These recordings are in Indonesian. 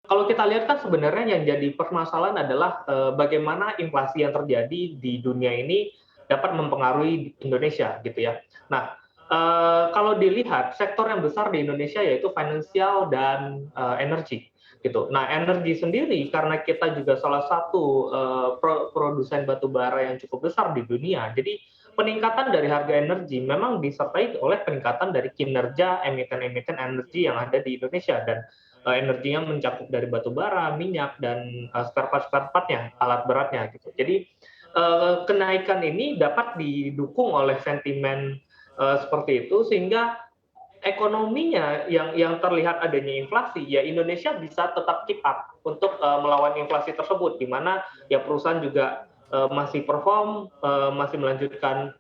Kalau kita lihat kan sebenarnya yang jadi permasalahan adalah, bagaimana inflasi yang terjadi di dunia ini dapat mempengaruhi Indonesia gitu ya. Nah, kalau dilihat sektor yang besar di Indonesia yaitu finansial dan, energi gitu. Nah, energi sendiri karena kita juga salah satu, produsen batu bara yang cukup besar di dunia, jadi peningkatan dari harga energi memang disertai oleh peningkatan dari kinerja emiten-emiten energi yang ada di Indonesia dan energinya mencakup dari batu bara, minyak, dan spare part-spare part-nya, alat beratnya gitu. Jadi kenaikan ini dapat didukung oleh sentimen seperti itu sehingga ekonominya yang terlihat adanya inflasi, ya Indonesia bisa tetap keep up untuk melawan inflasi tersebut, di mana ya perusahaan juga masih perform, masih melanjutkan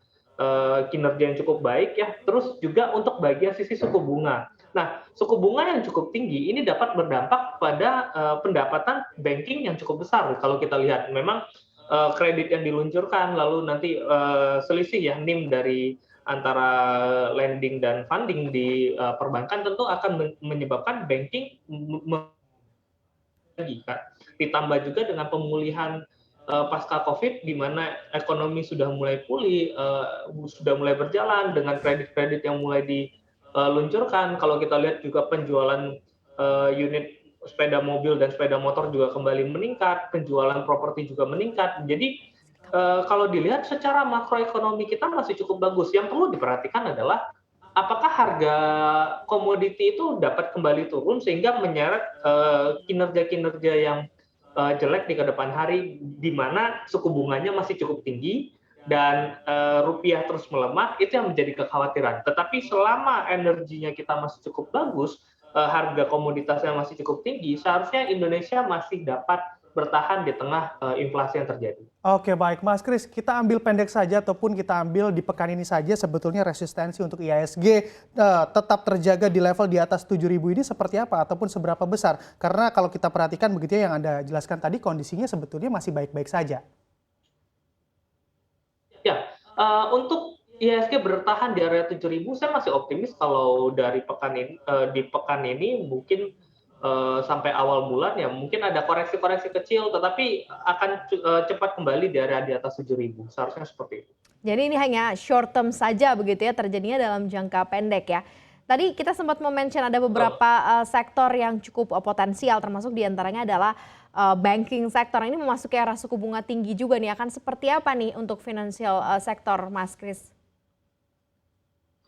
kinerja yang cukup baik ya. Terus juga untuk bagian sisi suku bunga. Nah, suku bunga yang cukup tinggi ini dapat berdampak pada pendapatan banking yang cukup besar. Kalau kita lihat, memang kredit yang diluncurkan, lalu nanti selisih ya NIM dari antara lending dan funding di perbankan tentu akan menyebabkan banking lagi Kak. Ditambah juga dengan pemulihan pasca Covid di mana ekonomi sudah mulai pulih, sudah mulai berjalan dengan kredit-kredit yang mulai diluncurkan. Kalau kita lihat juga penjualan unit sepeda mobil dan sepeda motor juga kembali meningkat, penjualan properti juga meningkat. Jadi kalau dilihat secara makroekonomi kita masih cukup bagus. Yang perlu diperhatikan adalah apakah harga komoditi itu dapat kembali turun sehingga menyeret kinerja-kinerja yang jelek di kedepan hari, di mana suku bunganya masih cukup tinggi dan rupiah terus melemah, itu yang menjadi kekhawatiran. Tetapi selama energinya kita masih cukup bagus, harga komoditasnya masih cukup tinggi, seharusnya Indonesia masih dapat bertahan di tengah inflasi yang terjadi. Oke, baik Mas Kris, kita ambil pendek saja ataupun kita ambil di pekan ini saja sebetulnya resistensi untuk IHSG tetap terjaga di level di atas 7.000 ini seperti apa ataupun seberapa besar? Karena kalau kita perhatikan begitu ya yang Anda jelaskan tadi kondisinya sebetulnya masih baik-baik saja. Ya, untuk IHSG bertahan di area 7.000, saya masih optimis kalau dari pekan ini di pekan ini mungkin sampai awal bulan ya mungkin ada koreksi-koreksi kecil tetapi akan cepat kembali di area di atas 7.000, seharusnya seperti itu. Jadi ini hanya short term saja begitu ya, terjadinya dalam jangka pendek ya. Tadi kita sempat mention ada Betul. beberapa sektor yang cukup potensial, termasuk diantaranya adalah banking sektor. Ini memasuki era suku bunga tinggi juga nih, akan seperti apa nih untuk financial sektor, Mas Kris?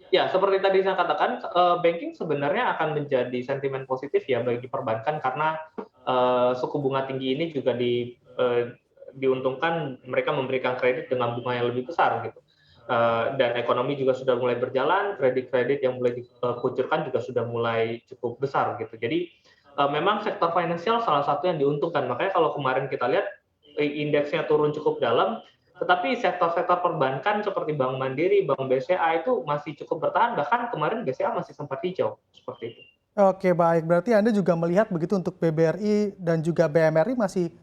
Ya, seperti tadi saya katakan, banking sebenarnya akan menjadi sentimen positif ya bagi perbankan karena suku bunga tinggi ini juga diuntungkan mereka memberikan kredit dengan bunga yang lebih besar gitu. Dan ekonomi juga sudah mulai berjalan, kredit-kredit yang mulai dikucurkan juga sudah mulai cukup besar gitu. Jadi memang sektor finansial salah satu yang diuntungkan. Makanya kalau kemarin kita lihat indeksnya turun cukup dalam, tetapi sektor-sektor perbankan seperti Bank Mandiri, Bank BCA itu masih cukup bertahan, bahkan kemarin BCA masih sempat hijau, seperti itu. Oke, baik. Berarti Anda juga melihat begitu untuk BBRI dan juga BMRI masih,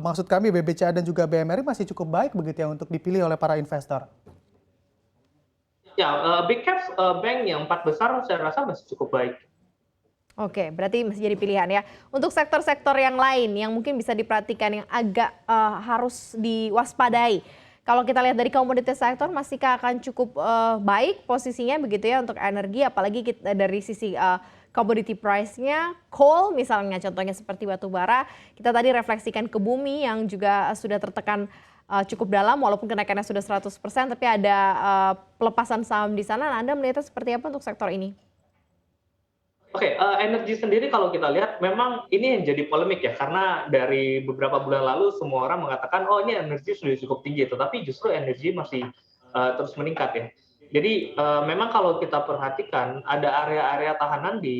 maksud kami BBCA dan juga BMRI masih cukup baik begitu ya untuk dipilih oleh para investor? Ya, big caps bank yang 4 besar saya rasa masih cukup baik. Oke, berarti masih jadi pilihan ya. Untuk sektor-sektor yang lain yang mungkin bisa diperhatikan yang agak harus diwaspadai. Kalau kita lihat dari komoditas sektor masihkah akan cukup baik posisinya begitu ya untuk energi, apalagi kita, dari sisi commodity price-nya, coal misalnya contohnya seperti batu bara, kita tadi refleksikan ke bumi yang juga sudah tertekan cukup dalam walaupun kenaikannya sudah 100%, tapi ada pelepasan saham di sana. Nah, Anda melihatnya seperti apa untuk sektor ini? Oke, energi sendiri kalau kita lihat memang ini yang jadi polemik ya, karena dari beberapa bulan lalu semua orang mengatakan, "Oh, ini energi sudah cukup tinggi," tetapi justru energi masih terus meningkat ya. Jadi memang kalau kita perhatikan ada area-area tahanan di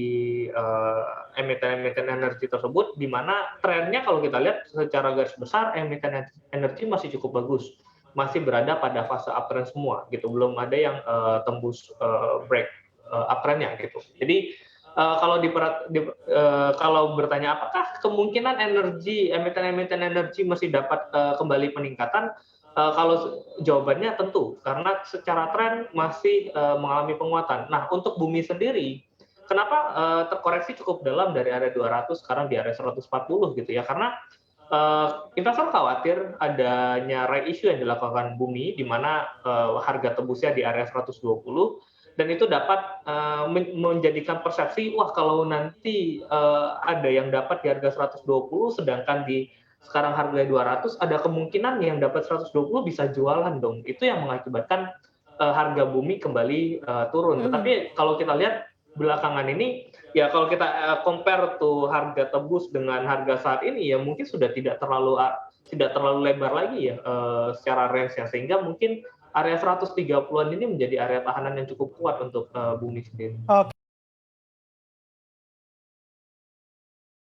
emiten-emiten energi tersebut, di mana trennya kalau kita lihat secara garis besar emiten energi masih cukup bagus, masih berada pada fase uptrend semua gitu, belum ada yang tembus break uptrend-nya gitu. Jadi kalau bertanya apakah kemungkinan emiten-emiten energi masih dapat kembali peningkatan, kalau jawabannya tentu, karena secara tren masih mengalami penguatan. Nah, untuk bumi sendiri, kenapa terkoreksi cukup dalam dari area 200 sekarang di area 140 gitu ya, karena investor khawatir adanya right issue yang dilakukan Bumi, di mana harga tembusnya di area 120, dan itu dapat menjadikan persepsi, wah kalau nanti ada yang dapat di harga 120, sedangkan di sekarang harga 200, ada kemungkinan yang dapat 120 bisa jualan dong. Itu yang mengakibatkan harga Bumi kembali turun. Mhm. Tetapi kalau kita lihat belakangan ini, ya kalau kita compare tuh harga tebus dengan harga saat ini, ya mungkin sudah tidak terlalu lebar lagi ya secara range-nya, sehingga mungkin area 130-an ini menjadi area tahanan yang cukup kuat untuk Bumi sendiri. Oke.